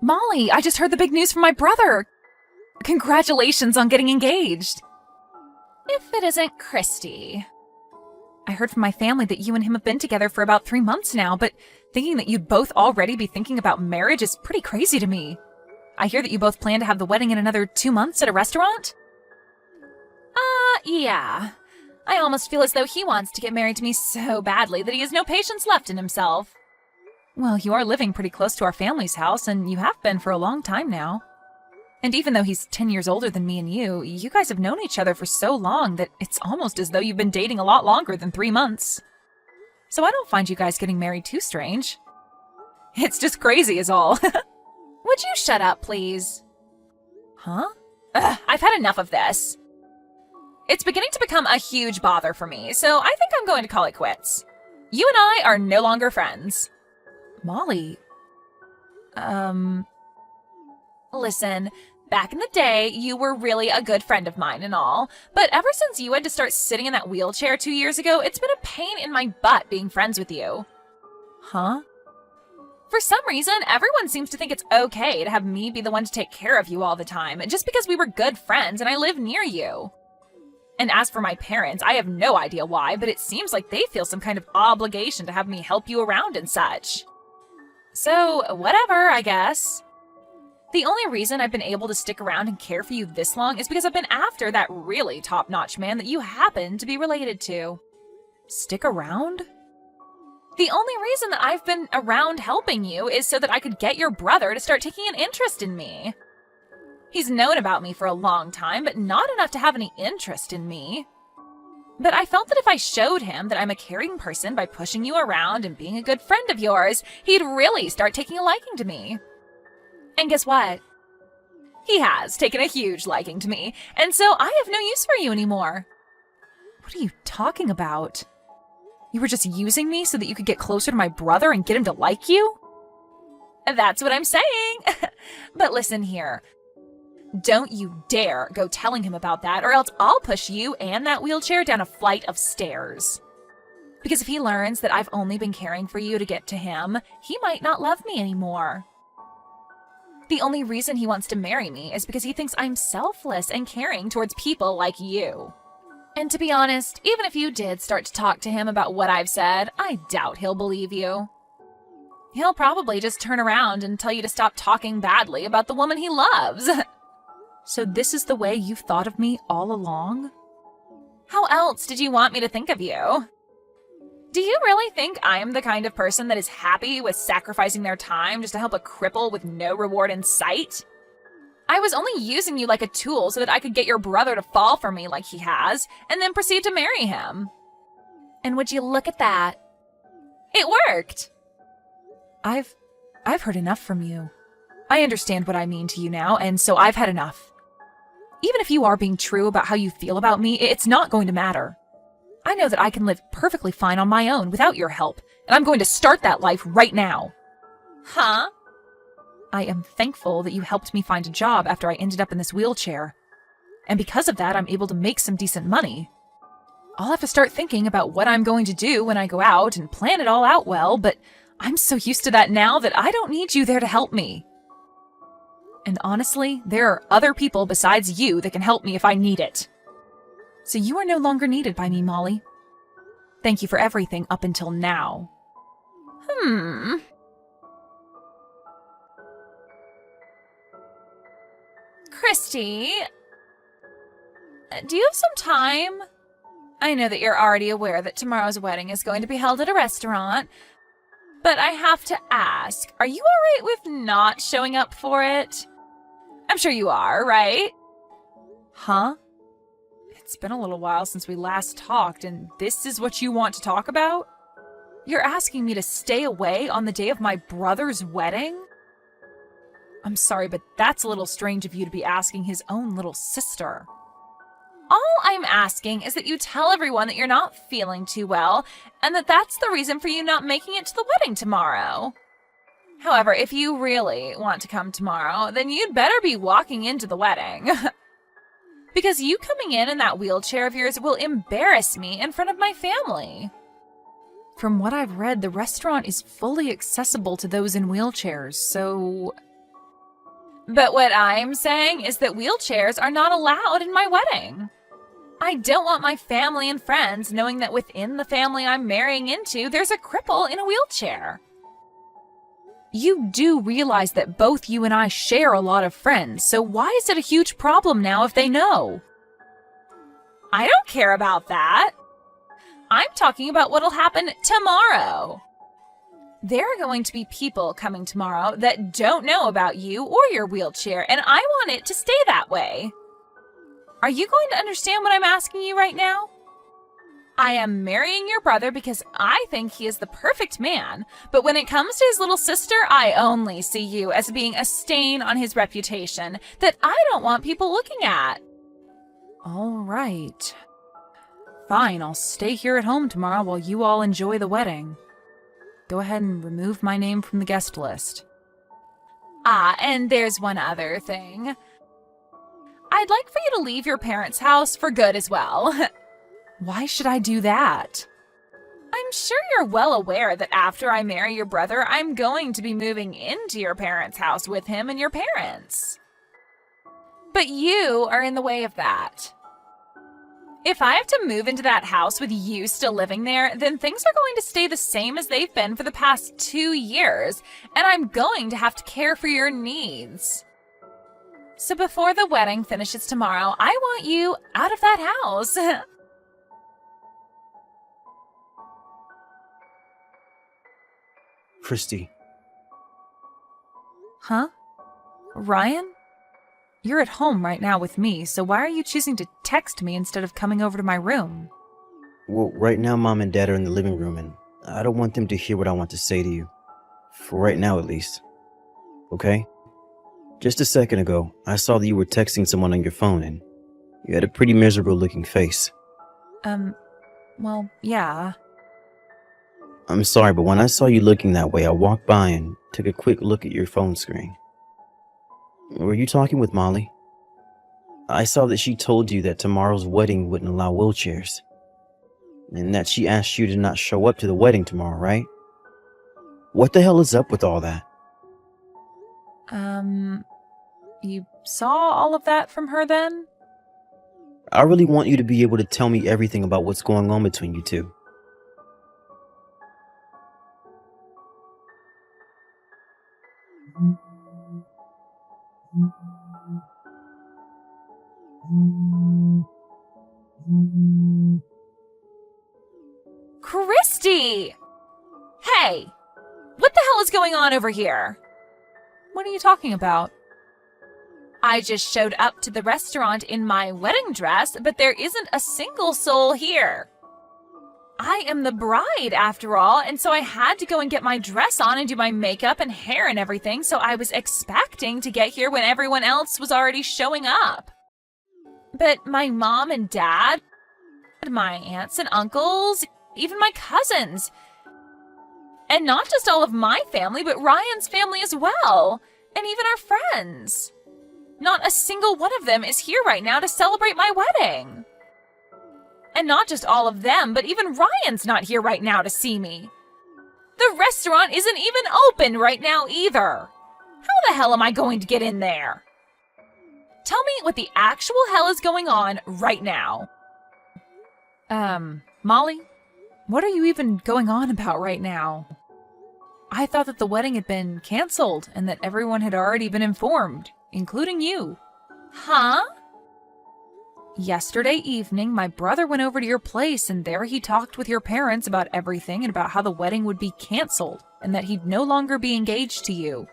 Molly, I just heard the big news from my brother. Congratulations on getting engaged. If it isn't Christy. I heard from my family that you and him have been together for about 3 months now, but thinking that you'd both already be thinking about marriage is pretty crazy to me. I hear that you both plan to have the wedding in another 2 months at a restaurant? Yeah. I almost feel as though he wants to get married to me so badly that he has no patience left in himself. Well, you are living pretty close to our family's house, and you have been for a long time now. And even though he's 10 years older than me and you guys have known each other for so long that it's almost as though you've been dating a lot longer than 3 months. So I don't find you guys getting married too strange. It's just crazy is all. Would you shut up, please? Huh? Ugh, I've had enough of this. It's beginning to become a huge bother for me, so I think I'm going to call it quits. You and I are no longer friends. Molly... Listen, back in the day, you were really a good friend of mine and all, but ever since you had to start sitting in that wheelchair 2 years ago, it's been a pain in my butt being friends with you. Huh? For some reason, everyone seems to think it's okay to have me be the one to take care of you all the time, just because we were good friends and I live near you. And as for my parents, I have no idea why, but it seems like they feel some kind of obligation to have me help you around and such. So, whatever, I guess. The only reason I've been able to stick around and care for you this long is because I've been after that really top-notch man that you happen to be related to. Stick around? The only reason that I've been around helping you is so that I could get your brother to start taking an interest in me. He's known about me for a long time, but not enough to have any interest in me. But I felt that if I showed him that I'm a caring person by pushing you around and being a good friend of yours, he'd really start taking a liking to me. And guess what? He has taken a huge liking to me, and so I have no use for you anymore. What are you talking about? You were just using me so that you could get closer to my brother and get him to like you? That's what I'm saying. But listen here. Don't you dare go telling him about that, or else I'll push you and that wheelchair down a flight of stairs. Because if he learns that I've only been caring for you to get to him, he might not love me anymore. The only reason he wants to marry me is because he thinks I'm selfless and caring towards people like you. And to be honest, even if you did start to talk to him about what I've said, I doubt he'll believe you. He'll probably just turn around and tell you to stop talking badly about the woman he loves. So this is the way you've thought of me all along? How else did you want me to think of you? Do you really think I'm the kind of person that is happy with sacrificing their time just to help a cripple with no reward in sight? I was only using you like a tool so that I could get your brother to fall for me like he has, and then proceed to marry him. And would you look at that? It worked! I've heard enough from you. I understand what I mean to you now, and so I've had enough. Even if you are being true about how you feel about me, it's not going to matter. I know that I can live perfectly fine on my own without your help, and I'm going to start that life right now. Huh? I am thankful that you helped me find a job after I ended up in this wheelchair. And because of that, I'm able to make some decent money. I'll have to start thinking about what I'm going to do when I go out and plan it all out well, but I'm so used to that now that I don't need you there to help me. And honestly, there are other people besides you that can help me if I need it. So you are no longer needed by me, Molly. Thank you for everything up until now. Christy, do you have some time? I know that you're already aware that tomorrow's wedding is going to be held at a restaurant, but I have to ask, are you alright with not showing up for it? I'm sure you are, right? Huh? It's been a little while since we last talked, and this is what you want to talk about? You're asking me to stay away on the day of my brother's wedding? I'm sorry, but that's a little strange of you to be asking his own little sister. All I'm asking is that you tell everyone that you're not feeling too well, and that that's the reason for you not making it to the wedding tomorrow. However, if you really want to come tomorrow, then you'd better be walking into the wedding. Because you coming in that wheelchair of yours will embarrass me in front of my family. From what I've read, the restaurant is fully accessible to those in wheelchairs, so... But what I'm saying is that wheelchairs are not allowed in my wedding. I don't want my family and friends knowing that within the family I'm marrying into, there's a cripple in a wheelchair. You do realize that both you and I share a lot of friends, so why is it a huge problem now if they know? I don't care about that. I'm talking about what'll happen tomorrow. There are going to be people coming tomorrow that don't know about you or your wheelchair, and I want it to stay that way. Are you going to understand what I'm asking you right now? I am marrying your brother because I think he is the perfect man, but when it comes to his little sister, I only see you as being a stain on his reputation that I don't want people looking at. All right. Fine, I'll stay here at home tomorrow while you all enjoy the wedding. Go ahead and remove my name from the guest list. And there's one other thing. I'd like for you to leave your parents' house for good as well. Why should I do that? I'm sure you're well aware that after I marry your brother, I'm going to be moving into your parents' house with him and your parents. But you are in the way of that. If I have to move into that house with you still living there, then things are going to stay the same as they've been for the past 2 years, and I'm going to have to care for your needs. So before the wedding finishes tomorrow, I want you out of that house. Christy. Huh? Ryan? You're at home right now with me, so why are you choosing to text me instead of coming over to my room? Well, right now Mom and Dad are in the living room, and I don't want them to hear what I want to say to you. For right now, at least. Okay? Just a second ago, I saw that you were texting someone on your phone, and you had a pretty miserable looking face. Well, yeah. I'm sorry, but when I saw you looking that way, I walked by and took a quick look at your phone screen. Were you talking with Molly? I saw that she told you that tomorrow's wedding wouldn't allow wheelchairs. And that she asked you to not show up to the wedding tomorrow, right? What the hell is up with all that? You saw all of that from her then? I really want you to be able to tell me everything about what's going on between you two. Christy! Hey! What the hell is going on over here? What are you talking about? I just showed up to the restaurant in my wedding dress, but there isn't a single soul here. I am the bride, after all, and so I had to go and get my dress on and do my makeup and hair and everything, so I was expecting to get here when everyone else was already showing up. But my mom and dad, my aunts and uncles, even my cousins, and not just all of my family, but Ryan's family as well, and even our friends. Not a single one of them is here right now to celebrate my wedding. And not just all of them, but even Ryan's not here right now to see me. The restaurant isn't even open right now either. How the hell am I going to get in there? Tell me what the actual hell is going on right now. Molly, what are you even going on about right now? I thought that the wedding had been canceled and that everyone had already been informed, including you. Huh? Yesterday evening, my brother went over to your place and there he talked with your parents about everything and about how the wedding would be canceled and that he'd no longer be engaged to you.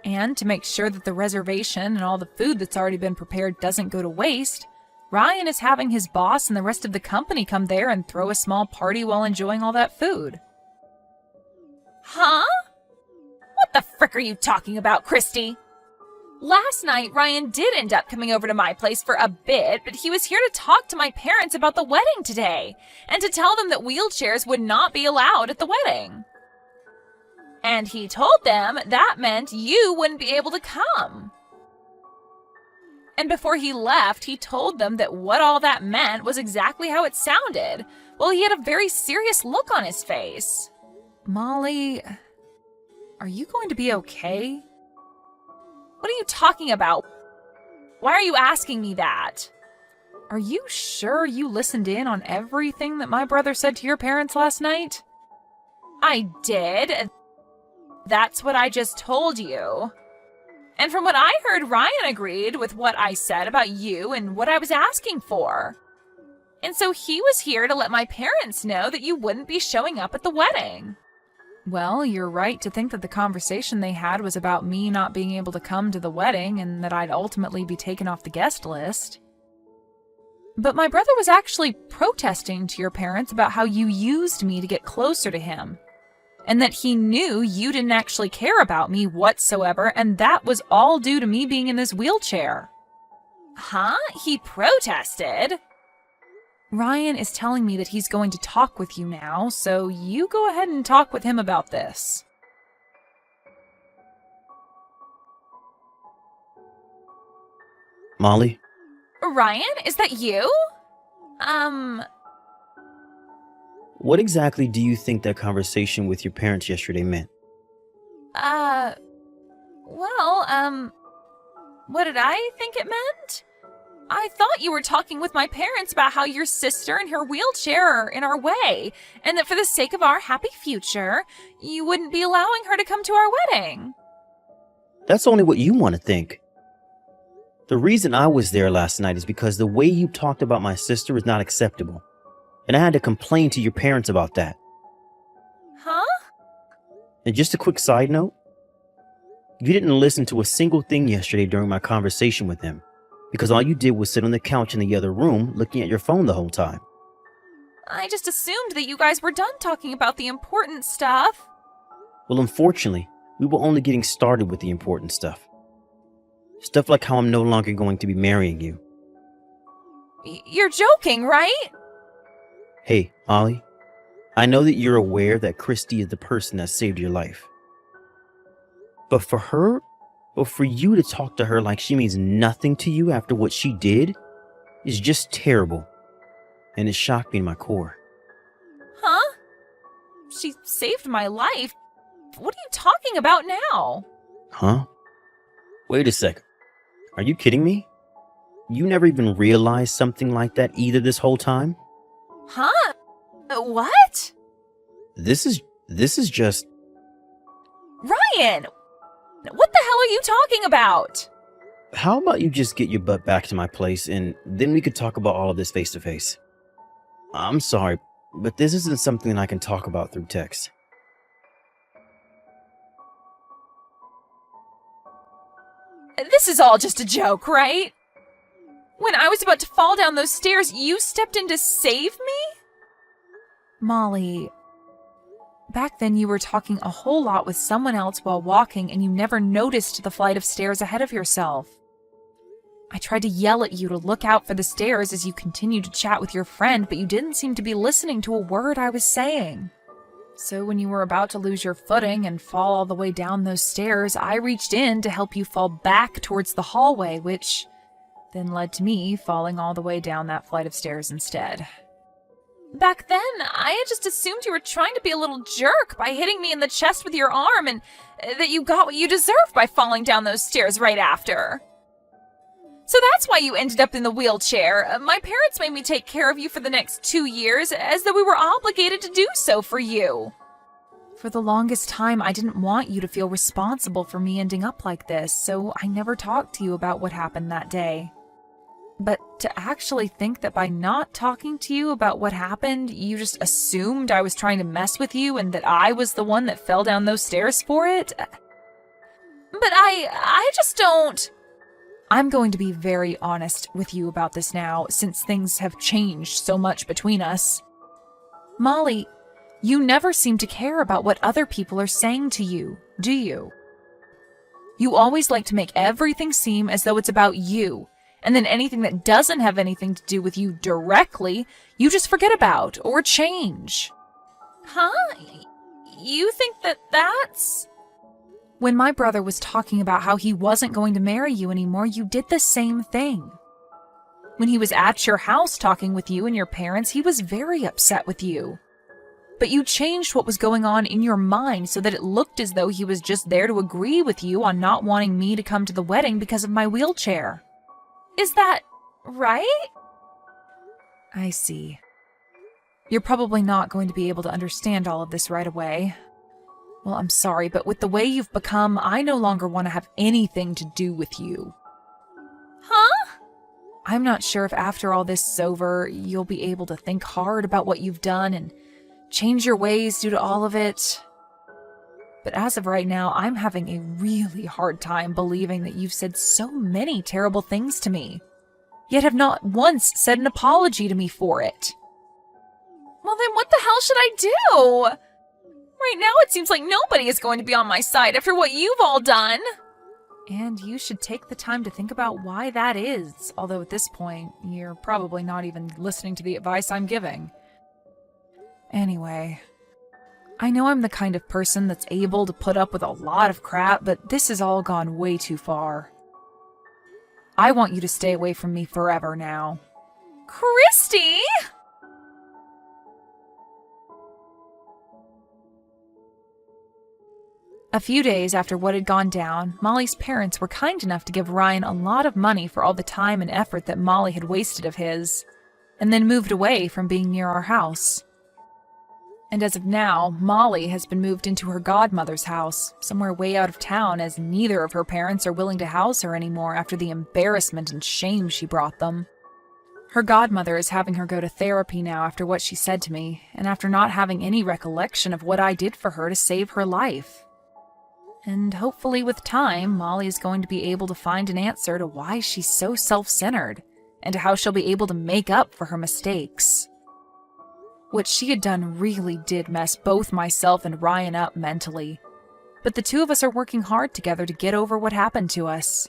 And to make sure that the reservation and all the food that's already been prepared doesn't go to waste, Ryan is having his boss and the rest of the company come there and throw a small party while enjoying all that food. Huh? What the frick are you talking about, Christy? Last night, Ryan did end up coming over to my place for a bit, but he was here to talk to my parents about the wedding today, and to tell them that wheelchairs would not be allowed at the wedding. And he told them that meant you wouldn't be able to come. And before he left, he told them that what all that meant was exactly how it sounded, while he had a very serious look on his face. Molly, are you going to be okay? What are you talking about? Why are you asking me that? Are you sure you listened in on everything that my brother said to your parents last night? I did. That's what I just told you. And from what I heard, Ryan agreed with what I said about you and what I was asking for. And so he was here to let my parents know that you wouldn't be showing up at the wedding. Well, you're right to think that the conversation they had was about me not being able to come to the wedding and that I'd ultimately be taken off the guest list. But my brother was actually protesting to your parents about how you used me to get closer to him, and that he knew you didn't actually care about me whatsoever, and that was all due to me being in this wheelchair. Huh? He protested? Ryan is telling me that he's going to talk with you now, so you go ahead and talk with him about this. Molly? Ryan, is that you? What exactly do you think that conversation with your parents yesterday meant? What did I think it meant? I thought you were talking with my parents about how your sister and her wheelchair are in our way, and that for the sake of our happy future, you wouldn't be allowing her to come to our wedding. That's only what you want to think. The reason I was there last night is because the way you talked about my sister is not acceptable. And I had to complain to your parents about that. Huh? And just a quick side note, you didn't listen to a single thing yesterday during my conversation with him, because all you did was sit on the couch in the other room looking at your phone the whole time. I just assumed that you guys were done talking about the important stuff. Well, unfortunately, we were only getting started with the important stuff. Stuff like how I'm no longer going to be marrying you. You're joking, right? Hey, Ollie, I know that you're aware that Christy is the person that saved your life. But for her, or for you to talk to her like she means nothing to you after what she did, is just terrible. And it shocked me to my core. Huh? She saved my life? What are you talking about now? Huh? Wait a second. Are you kidding me? You never even realized something like that either this whole time? Huh? What? This is just... Ryan! What the hell are you talking about? How about you just get your butt back to my place and then we could talk about all of this face to face? I'm sorry, but this isn't something I can talk about through text. This is all just a joke, right? When I was about to fall down those stairs, you stepped in to save me? Molly, back then you were talking a whole lot with someone else while walking and you never noticed the flight of stairs ahead of yourself. I tried to yell at you to look out for the stairs as you continued to chat with your friend, but you didn't seem to be listening to a word I was saying. So when you were about to lose your footing and fall all the way down those stairs, I reached in to help you fall back towards the hallway, which then led to me falling all the way down that flight of stairs instead. Back then, I had just assumed you were trying to be a little jerk by hitting me in the chest with your arm and that you got what you deserved by falling down those stairs right after. So that's why you ended up in the wheelchair. My parents made me take care of you for the next 2 years, as though we were obligated to do so for you. For the longest time, I didn't want you to feel responsible for me ending up like this, so I never talked to you about what happened that day. But to actually think that by not talking to you about what happened, you just assumed I was trying to mess with you and that I was the one that fell down those stairs for it? But I just don't... I'm going to be very honest with you about this now, since things have changed so much between us. Molly, you never seem to care about what other people are saying to you, do you? You always like to make everything seem as though it's about you, and then anything that doesn't have anything to do with you directly, you just forget about or change. Huh? You think that that's... When my brother was talking about how he wasn't going to marry you anymore, you did the same thing. When he was at your house talking with you and your parents, he was very upset with you. But you changed what was going on in your mind so that it looked as though he was just there to agree with you on not wanting me to come to the wedding because of my wheelchair. Is that right? I see. You're probably not going to be able to understand all of this right away. Well, I'm sorry, but with the way you've become, I no longer want to have anything to do with you. Huh? I'm not sure if after all this is over, you'll be able to think hard about what you've done and change your ways due to all of it. But as of right now, I'm having a really hard time believing that you've said so many terrible things to me, yet have not once said an apology to me for it. Well, then what the hell should I do? Right now it seems like nobody is going to be on my side after what you've all done. And you should take the time to think about why that is, although at this point, you're probably not even listening to the advice I'm giving. Anyway, I know I'm the kind of person that's able to put up with a lot of crap, but this has all gone way too far. I want you to stay away from me forever now. Christy! A few days after what had gone down, Molly's parents were kind enough to give Ryan a lot of money for all the time and effort that Molly had wasted of his, and then moved away from being near our house. And as of now, Molly has been moved into her godmother's house, somewhere way out of town, as neither of her parents are willing to house her anymore after the embarrassment and shame she brought them. Her godmother is having her go to therapy now after what she said to me, and after not having any recollection of what I did for her to save her life. And hopefully with time, Molly is going to be able to find an answer to why she's so self-centered, and to how she'll be able to make up for her mistakes. What she had done really did mess both myself and Ryan up mentally, but the two of us are working hard together to get over what happened to us.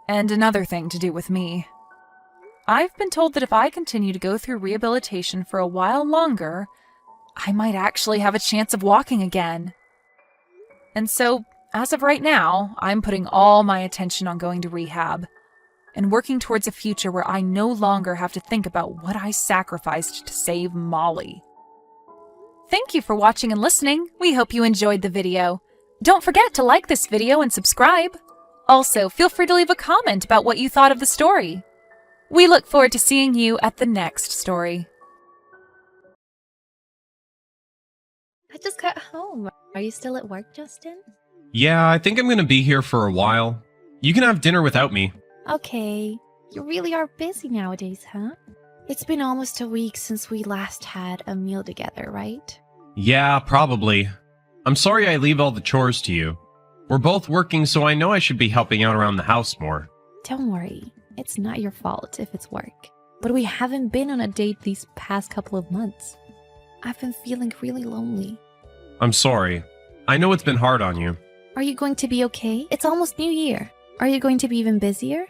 And another thing to do with me. I've been told that if I continue to go through rehabilitation for a while longer, I might actually have a chance of walking again. And so, as of right now, I'm putting all my attention on going to rehab and working towards a future where I no longer have to think about what I sacrificed to save Molly. Thank you for watching and listening. We hope you enjoyed the video. Don't forget to like this video and subscribe. Also, feel free to leave a comment about what you thought of the story. We look forward to seeing you at the next story. I just got home. Are you still at work, Justin? Yeah, I think I'm gonna be here for a while. You can have dinner without me. Okay. You really are busy nowadays, huh? It's been almost a week since we last had a meal together, right? Yeah, probably. I'm sorry I leave all the chores to you. We're both working, so I know I should be helping out around the house more. Don't worry. It's not your fault if it's work. But we haven't been on a date these past couple of months. I've been feeling really lonely. I'm sorry. I know it's been hard on you. Are you going to be okay? It's almost New Year. Are you going to be even busier?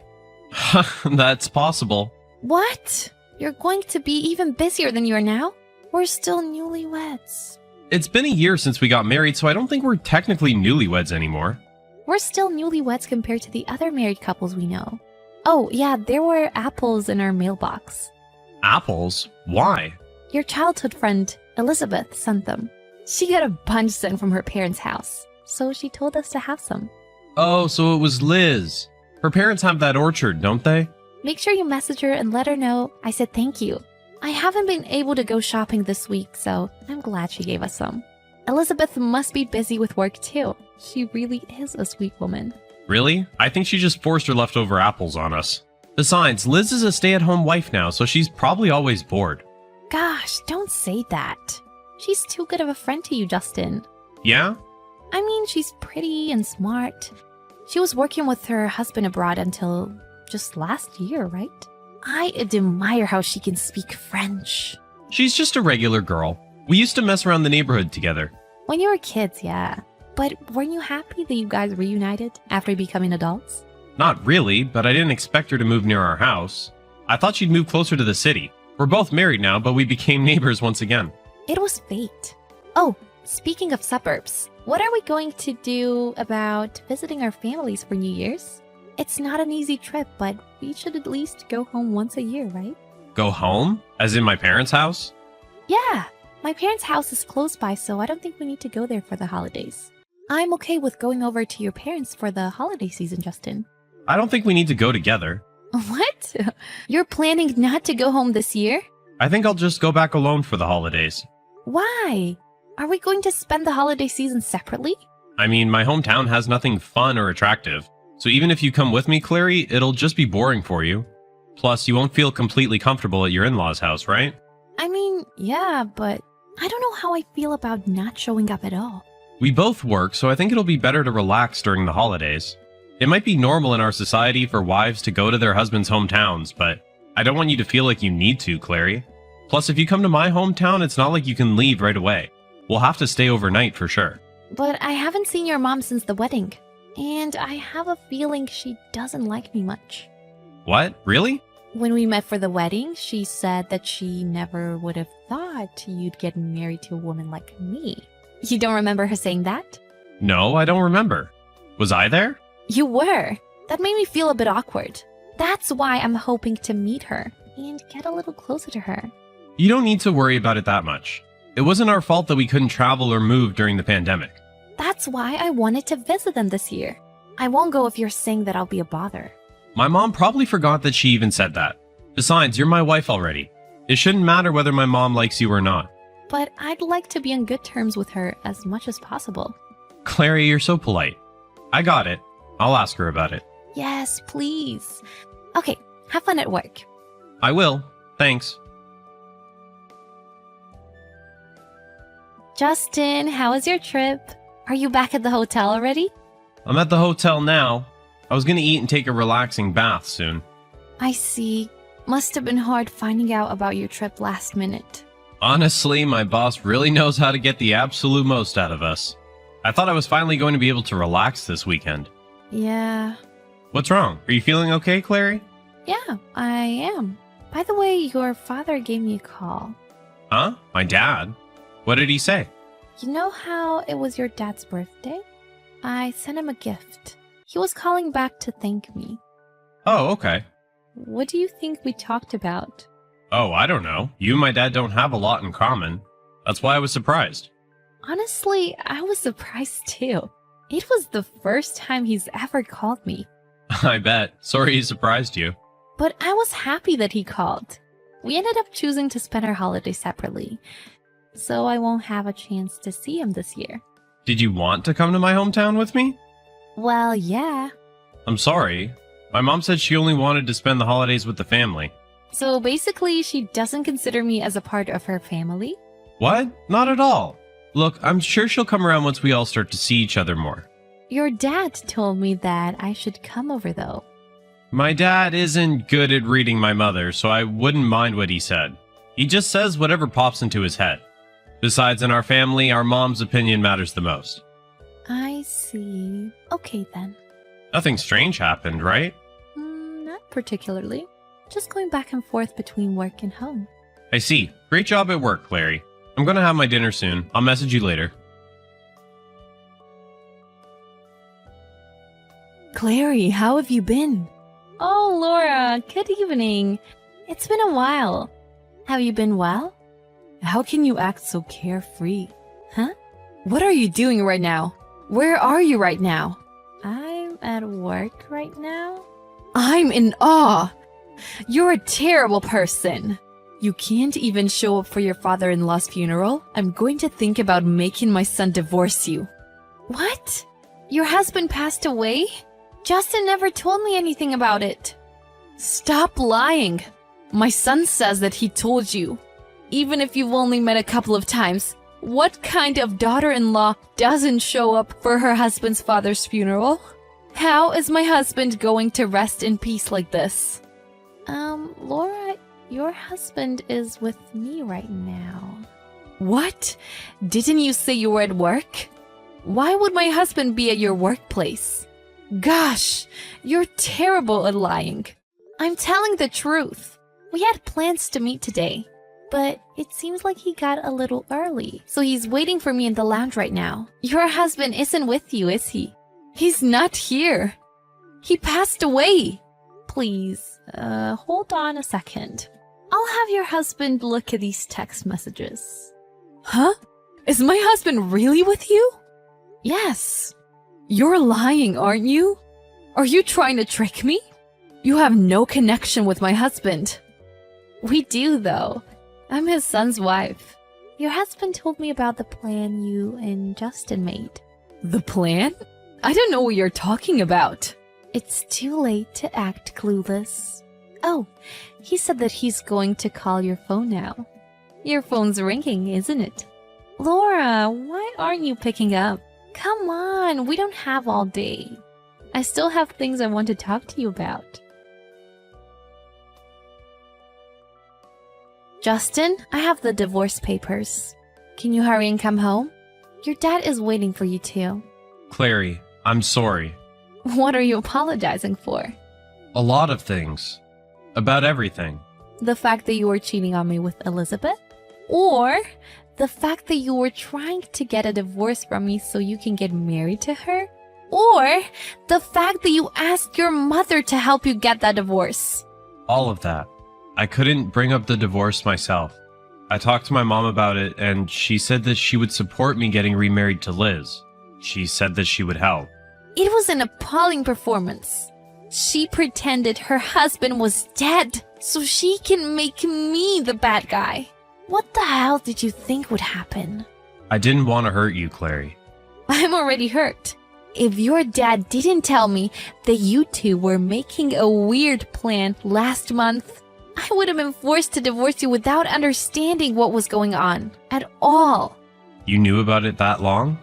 That's possible. What? You're going to be even busier than you are now? We're still newlyweds. It's been a year since we got married, so I don't think we're technically newlyweds anymore. We're still newlyweds compared to the other married couples we know. Oh, yeah, there were apples in our mailbox. Apples? Why? Your childhood friend, Elizabeth, sent them. She got a bunch sent from her parents' house, so she told us to have some. Oh, so it was Liz. Her parents have that orchard, don't they? Make sure you message her and let her know I said thank you. I haven't been able to go shopping this week, so I'm glad she gave us some. Elizabeth must be busy with work too. She really is a sweet woman. Really? I think she just forced her leftover apples on us. Besides, Liz is a stay-at-home wife now, so she's probably always bored. Gosh, don't say that. She's too good of a friend to you, Justin. Yeah? I mean, she's pretty and smart. She was working with her husband abroad until just last year, right? I admire how she can speak French. She's just a regular girl. We used to mess around the neighborhood together. When you were kids, yeah. But weren't you happy that you guys reunited after becoming adults? Not really, but I didn't expect her to move near our house. I thought she'd move closer to the city. We're both married now, but we became neighbors once again. It was fate. Oh, speaking of suburbs, what are we going to do about visiting our families for New Year's? It's not an easy trip, but we should at least go home once a year, right? Go home? As in my parents' house? Yeah, My parents' house is close by, so I don't think we need to go there for the holidays. I'm okay with going over to your parents for the holiday season, Justin. I don't think we need to go together. What? You're planning not to go home this year? I think I'll just go back alone for the holidays. Why? Are we going to spend the holiday season separately? I mean, my hometown has nothing fun or attractive. So even if you come with me, Clary, it'll just be boring for you. Plus, you won't feel completely comfortable at your in-laws' house, right? I mean, yeah, but I don't know how I feel about not showing up at all. We both work, so I think it'll be better to relax during the holidays. It might be normal in our society for wives to go to their husbands' hometowns, but I don't want you to feel like you need to, Clary. Plus, if you come to my hometown, it's not like you can leave right away. We'll have to stay overnight for sure. But I haven't seen your mom since the wedding, and I have a feeling she doesn't like me much. What? Really? When we met for the wedding, she said that she never would have thought you'd get married to a woman like me. You don't remember her saying that? No, I don't remember. Was I there? You were. That made me feel a bit awkward. That's why I'm hoping to meet her and get a little closer to her. You don't need to worry about it that much. It wasn't our fault that we couldn't travel or move during the pandemic. That's why I wanted to visit them this year. I won't go if you're saying that I'll be a bother. My mom probably forgot that she even said that. Besides, you're my wife already. It shouldn't matter whether my mom likes you or not. But I'd like to be on good terms with her as much as possible. Clary, you're so polite. I got it. I'll ask her about it. Yes, please. Okay, have fun at work. I will. Thanks. Justin, how was your trip? Are you back at the hotel already? I'm at the hotel now. I was gonna eat and take a relaxing bath soon. I see. Must have been hard finding out about your trip last minute. Honestly, my boss really knows how to get the absolute most out of us. I thought I was finally going to be able to relax this weekend. Yeah. What's wrong? Are you feeling okay, Clary? Yeah, I am. By the way, your father gave me a call. Huh? My dad? What did he say? You know how it was your dad's birthday? I sent him a gift. He was calling back to thank me. Oh, okay. What do you think we talked about? Oh, I don't know. You and my dad don't have a lot in common. That's why I was surprised. Honestly, I was surprised too. It was the first time he's ever called me. I bet. Sorry he surprised you. But I was happy that he called. We ended up choosing to spend our holiday separately, so I won't have a chance to see him this year. Did you want to come to my hometown with me? Well, yeah. I'm sorry. My mom said she only wanted to spend the holidays with the family. So basically, she doesn't consider me as a part of her family? What? Not at all. Look, I'm sure she'll come around once we all start to see each other more. Your dad told me that I should come over, though. My dad isn't good at reading my mother, so I wouldn't mind what he said. He just says whatever pops into his head. Besides, in our family, our mom's opinion matters the most. I see. Okay, then. Nothing strange happened, right? Not particularly. Just going back and forth between work and home. I see. Great job at work, Larry. I'm gonna have my dinner soon. I'll message you later. Clary, how have you been? Oh, Laura, good evening. It's been a while. Have you been well? How can you act so carefree? Huh? What are you doing right now? Where are you right now? I'm at work right now. I'm in awe. You're a terrible person. You can't even show up for your father-in-law's funeral? I'm going to think about making my son divorce you. What? Your husband passed away? Justin never told me anything about it. Stop lying. My son says that he told you. Even if you've only met a couple of times, what kind of daughter-in-law doesn't show up for her husband's father's funeral? How is my husband going to rest in peace like this? Laura, your husband is with me right now. What? Didn't you say you were at work? Why would my husband be at your workplace? Gosh, you're terrible at lying. I'm telling the truth. We had plans to meet today, but it seems like he got a little early, so he's waiting for me in the lounge right now. Your husband isn't with you, is he? He's not here. He passed away. Please, hold on a second. I'll have your husband look at these text messages. Huh? Is my husband really with you? Yes. You're lying, aren't you? Are you trying to trick me? You have no connection with my husband. We do, though. I'm his son's wife. Your husband told me about the plan you and Justin made. The plan? I don't know what you're talking about. It's too late to act clueless. Oh, he said that he's going to call your phone now. Your phone's ringing, isn't it? Laura, why aren't you picking up? Come on, we don't have all day. I still have things I want to talk to you about. Justin, I have the divorce papers. Can you hurry and come home? Your dad is waiting for you too. Clary, I'm sorry. What are you apologizing for? A lot of things. About everything. The fact that you were cheating on me with Elizabeth? Or the fact that you were trying to get a divorce from me so you can get married to her? Or the fact that you asked your mother to help you get that divorce? All of that. I couldn't bring up the divorce myself. I talked to my mom about it, and she said that she would support me getting remarried to Liz. She said that she would help. It was an appalling performance. She pretended her husband was dead so she can make me the bad guy. What the hell did you think would happen? I didn't want to hurt you, Clary. I'm already hurt. If your dad didn't tell me that you two were making a weird plan last month, I would have been forced to divorce you without understanding what was going on at all. You knew about it that long?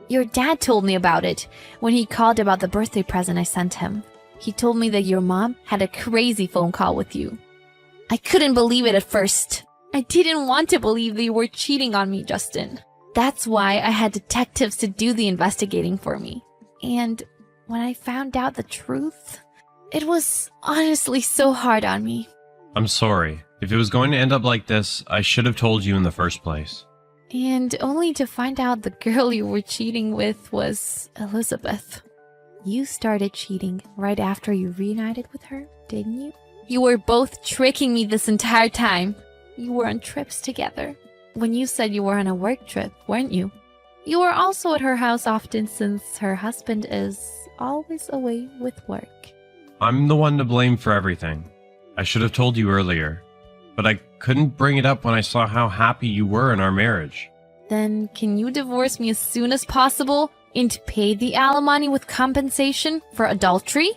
Your dad told me about it when he called about the birthday present I sent him. He told me that your mom had a crazy phone call with you. I couldn't believe it at first. I didn't want to believe that you were cheating on me, Justin. That's why I had detectives to do the investigating for me. And when I found out the truth, it was honestly so hard on me. I'm sorry. If it was going to end up like this, I should have told you in the first place. And only to find out the girl you were cheating with was Elizabeth. You started cheating right after you reunited with her, didn't you? You were both tricking me this entire time. You were on trips together. When you said you were on a work trip, weren't you? You were also at her house often since her husband is always away with work. I'm the one to blame for everything. I should have told you earlier, but I couldn't bring it up when I saw how happy you were in our marriage. Then can you divorce me as soon as possible and pay the alimony with compensation for adultery?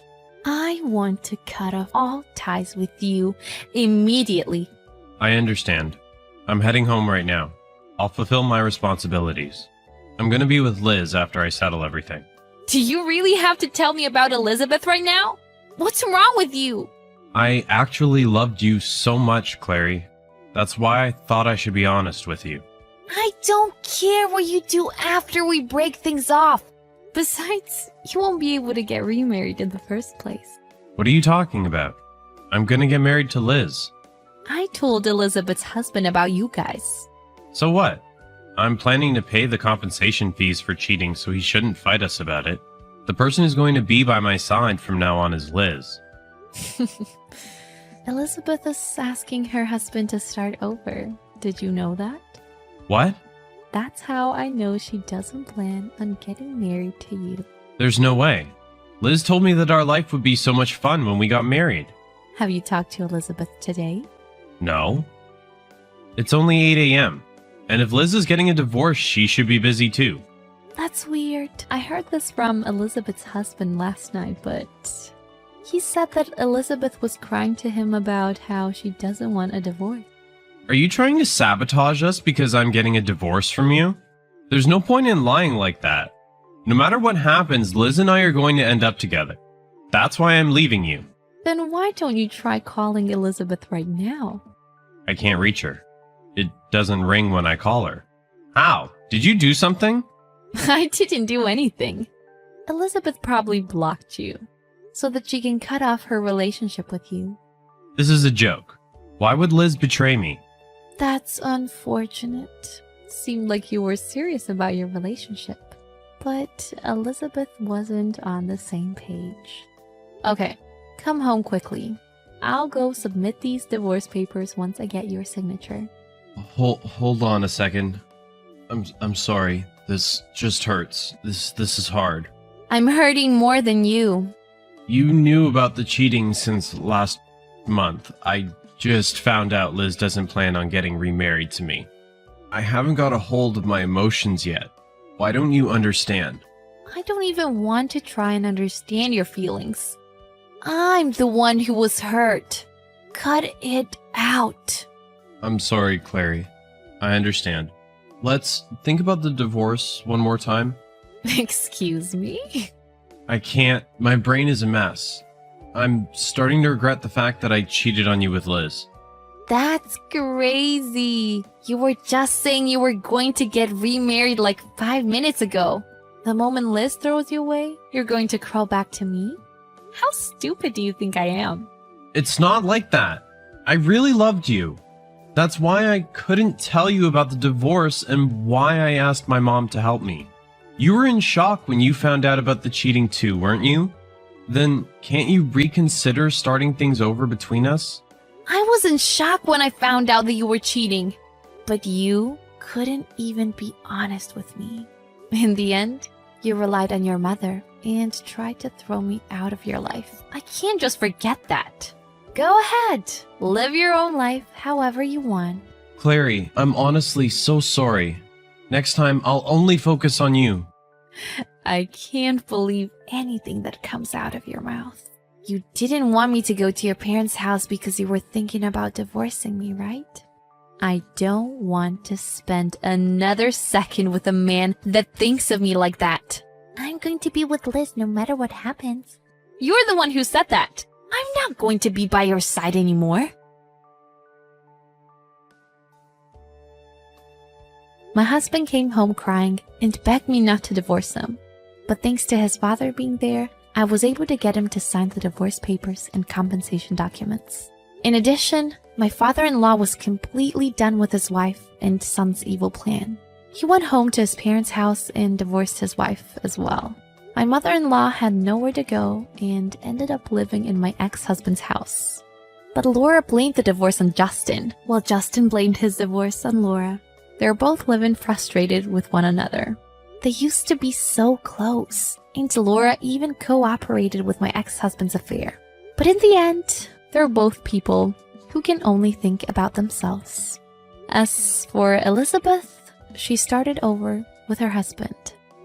I want to cut off all ties with you immediately. I understand. I'm heading home right now. I'll fulfill my responsibilities. I'm gonna be with Liz after I settle everything. Do you really have to tell me about Elizabeth right now? What's wrong with you? I actually loved you so much, Clary. That's why I thought I should be honest with you. I don't care what you do after we break things off. Besides, you won't be able to get remarried in the first place. What are you talking about? I'm gonna get married to Liz. I told Elizabeth's husband about you guys. So what? I'm planning to pay the compensation fees for cheating, so he shouldn't fight us about it. The person who's going to be by my side from now on is Liz. Elizabeth is asking her husband to start over. Did you know that? What? That's how I know she doesn't plan on getting married to you. There's no way. Liz told me that our life would be so much fun when we got married. Have you talked to Elizabeth today? No. It's only 8 a.m. And if Liz is getting a divorce, she should be busy too. That's weird. I heard this from Elizabeth's husband last night, but he said that Elizabeth was crying to him about how she doesn't want a divorce. Are you trying to sabotage us because I'm getting a divorce from you? There's no point in lying like that. No matter what happens, Liz and I are going to end up together. That's why I'm leaving you. Then why don't you try calling Elizabeth right now? I can't reach her. It doesn't ring when I call her. How? Did you do something? I didn't do anything. Elizabeth probably blocked you so that she can cut off her relationship with you. This is a joke. Why would Liz betray me? That's unfortunate. Seemed like you were serious about your relationship. But Elizabeth wasn't on the same page. Okay, come home quickly. I'll go submit these divorce papers once I get your signature. Hold on a second. I'm sorry. This just hurts. This is hard. I'm hurting more than you. You knew about the cheating since last month. I just found out Liz doesn't plan on getting remarried to me. I haven't got a hold of my emotions yet. Why don't you understand? I don't even want to try and understand your feelings. I'm the one who was hurt. Cut it out. I'm sorry, Clary. I understand. Let's think about the divorce one more time. Excuse me? I can't. My brain is a mess. I'm starting to regret the fact that I cheated on you with Liz. That's crazy. You were just saying you were going to get remarried like 5 minutes ago. The moment Liz throws you away, you're going to crawl back to me? How stupid do you think I am? It's not like that. I really loved you. That's why I couldn't tell you about the divorce and why I asked my mom to help me. You were in shock when you found out about the cheating too, weren't you? Then can't you reconsider starting things over between us? I was in shock when I found out that you were cheating. But you couldn't even be honest with me. In the end, you relied on your mother and tried to throw me out of your life. I can't just forget that. Go ahead. Live your own life however you want. Clary, I'm honestly so sorry. Next time, I'll only focus on you. I can't believe anything that comes out of your mouth. You didn't want me to go to your parents' house because you were thinking about divorcing me, right? I don't want to spend another second with a man that thinks of me like that. I'm going to be with Liz no matter what happens. You're the one who said that. I'm not going to be by your side anymore. My husband came home crying and begged me not to divorce him. But thanks to his father being there, I was able to get him to sign the divorce papers and compensation documents. In addition, my father-in-law was completely done with his wife and son's evil plan. He went home to his parents' house and divorced his wife as well. My mother-in-law had nowhere to go and ended up living in my ex-husband's house. But Laura blamed the divorce on Justin, while Justin blamed his divorce on Laura. They were both living frustrated with one another. They used to be so close, and Laura even cooperated with my ex-husband's affair. But in the end, they're both people who can only think about themselves. As for Elizabeth, she started over with her husband.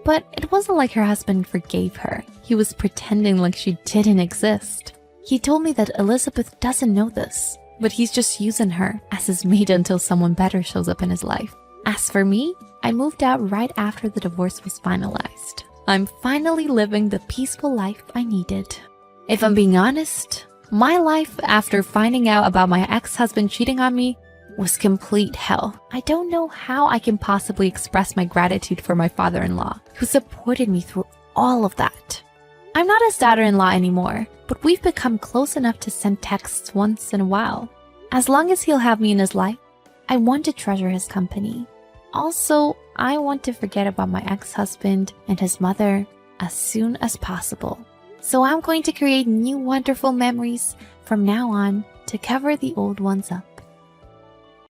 But it wasn't like her husband forgave her. He was pretending like she didn't exist. He told me that Elizabeth doesn't know this, but he's just using her as his mate until someone better shows up in his life. As for me, I moved out right after the divorce was finalized. I'm finally living the peaceful life I needed. If I'm being honest, my life after finding out about my ex-husband cheating on me was complete hell. I don't know how I can possibly express my gratitude for my father-in-law, who supported me through all of that. I'm not his daughter-in-law anymore, but we've become close enough to send texts once in a while. As long as he'll have me in his life, I want to treasure his company. Also, I want to forget about my ex-husband and his mother as soon as possible. So I'm going to create new wonderful memories from now on to cover the old ones up.